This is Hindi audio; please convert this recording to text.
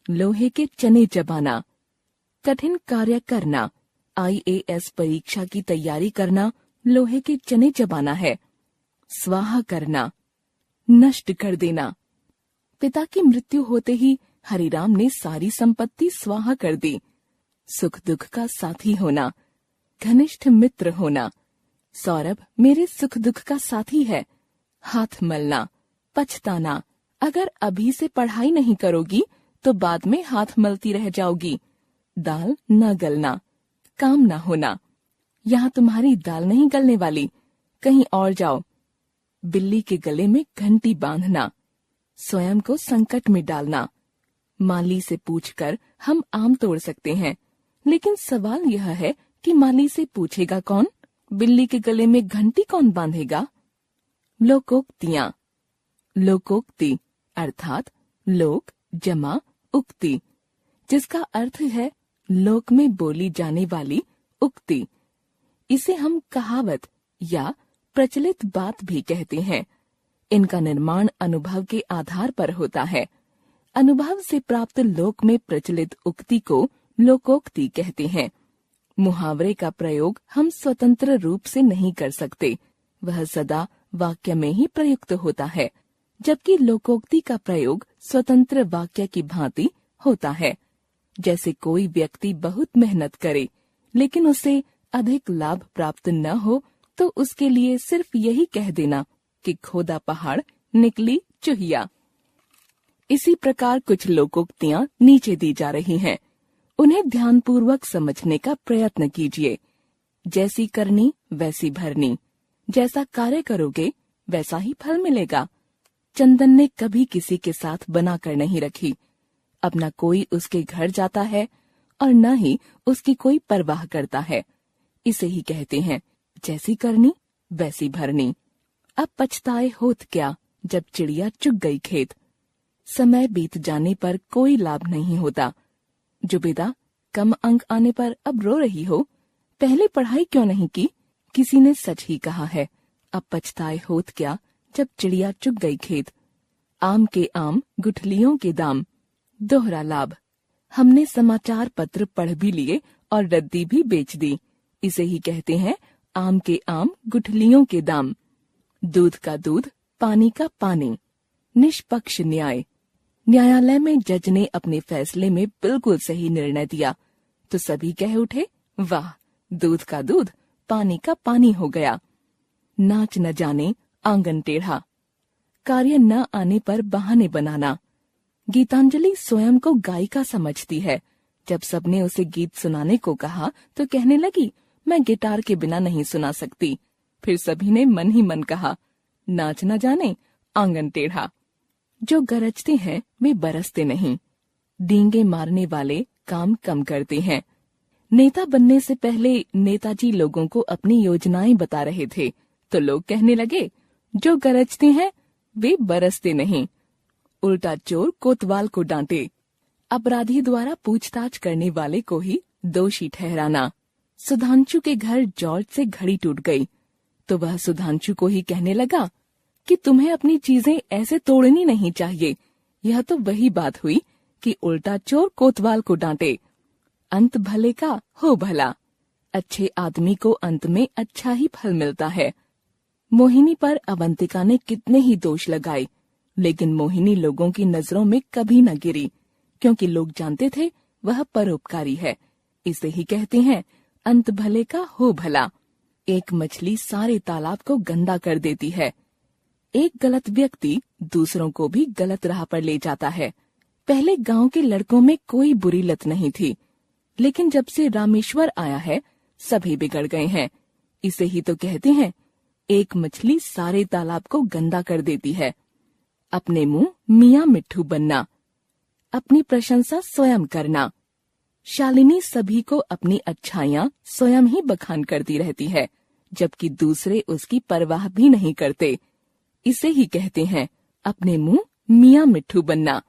लोहे के चने चबाना। कठिन कार्य करना, IAS परीक्षा की तैयारी करना लोहे के चने चबाना है। स्वाहा करना, नष्ट कर देना। पिता की मृत्यु होते ही हरिराम ने सारी संपत्ति स्वाहा कर दी। सुख दुख का साथी होना, घनिष्ठ मित्र होना। सौरभ मेरे सुख दुख का साथी है। हाथ मलना, पछताना, अगर अभी से पढ़ाई नहीं करोगी तो बाद में हाथ मलती रह जाओगी। दाल न गलना, काम न होना, यहाँ तुम्हारी दाल नहीं गलने वाली, कहीं और जाओ। बिल्ली के गले में घंटी बांधना, स्वयं को संकट में डालना। माली से पूछकर हम आम तोड़ सकते हैं, लेकिन सवाल यह है कि माली से पूछेगा कौन? बिल्ली के गले में घंटी कौन बांधेगा? लोकोक्तियां। लोकोक्ति अर्थात लोक जमा उक्ति, जिसका अर्थ है लोक में बोली जाने वाली उक्ति। इसे हम कहावत या प्रचलित बात भी कहते हैं। इनका निर्माण अनुभव के आधार पर होता है। अनुभव से प्राप्त लोक में प्रचलित उक्ति को लोकोक्ति कहते हैं। मुहावरे का प्रयोग हम स्वतंत्र रूप से नहीं कर सकते, वह सदा वाक्य में ही प्रयुक्त होता है, जबकि लोकोक्ति का प्रयोग स्वतंत्र वाक्य की भांति होता है। जैसे कोई व्यक्ति बहुत मेहनत करे लेकिन उसे अधिक लाभ प्राप्त न हो तो उसके लिए सिर्फ यही कह देना कि खोदा पहाड़ निकली चुहिया। इसी प्रकार कुछ लोकोक्तियां नीचे दी जा रही हैं। उन्हें ध्यानपूर्वक समझने का प्रयत्न कीजिए। जैसी करनी वैसी भरनी, जैसा कार्य करोगे वैसा ही फल मिलेगा। चंदन ने कभी किसी के साथ बनाकर नहीं रखी। अब न कोई उसके घर जाता है और न ही उसकी कोई परवाह करता है। इसे ही कहते हैं जैसी करनी वैसी भरनी। अब पछताए होत क्या, जब चिड़िया चुग गई खेत। समय बीत जाने पर कोई लाभ नहीं होता। जुबेदा, कम अंक आने पर अब रो रही हो, पहले पढ़ाई क्यों नहीं की? किसी ने सच ही कहा है। अब पछताए होत क्या, जब चिड़िया चुग गई खेत। आम के आम गुठलियों के दाम, दोहरा लाभ। हमने समाचार पत्र पढ़ भी लिए और रद्दी भी बेच दी। इसे ही कहते हैं आम के आम गुठलियों के दाम। दूध का दूध, पानी का पानी। निष्पक्ष न्याय। न्यायालय में जज ने अपने फैसले में बिल्कुल सही निर्णय दिया तो सभी कह उठे, वाह, दूध का दूध, पानी का पानी हो गया। नाच न जाने आंगन टेढ़ा। कार्य न आने पर बहाने बनाना। गीतांजलि स्वयं को गायिका समझती है। जब सबने उसे गीत सुनाने को कहा तो कहने लगी, मैं गिटार के बिना नहीं सुना सकती। फिर सभी ने मन ही मन कहा, नाच न जाने आंगन टेढ़ा। जो गरजते हैं वे बरसते नहीं। डींगे मारने वाले काम कम करते हैं। नेता बनने से पहले नेताजी लोगों को अपनी योजनाएं बता रहे थे तो लोग कहने लगे, जो गरजते हैं वे बरसते नहीं। उल्टा चोर कोतवाल को डांटे। अपराधी द्वारा पूछताछ करने वाले को ही दोषी ठहराना। सुधांशु के घर जॉर्ज से घड़ी टूट गई तो वह सुधांशु को ही कहने लगा कि तुम्हें अपनी चीजें ऐसे तोड़नी नहीं चाहिए। यह तो वही बात हुई कि उल्टा चोर कोतवाल को डांटे। अंत भले का हो भला। अच्छे आदमी को अंत में अच्छा ही फल मिलता है। मोहिनी पर अवंतिका ने कितने ही दोष लगाए, लेकिन मोहिनी लोगों की नजरों में कभी न गिरी, क्योंकि लोग जानते थे वह परोपकारी है। इसे ही कहते हैं अंत भले का हो भला। एक मछली सारे तालाब को गंदा कर देती है। एक गलत व्यक्ति दूसरों को भी गलत राह पर ले जाता है। पहले गांव के लड़कों में कोई बुरी लत नहीं थी, लेकिन जब से रामेश्वर आया है सभी बिगड़ गए हैं। इसे ही तो कहते हैं एक मछली सारे तालाब को गंदा कर देती है। अपने मुंह मियाँ मिट्ठू बनना। अपनी प्रशंसा स्वयं करना। शालिनी सभी को अपनी अच्छाइयाँ स्वयं ही बखान करती रहती है, जबकि दूसरे उसकी परवाह भी नहीं करते। इसे ही कहते हैं अपने मुंह मियाँ मिट्ठू बनना।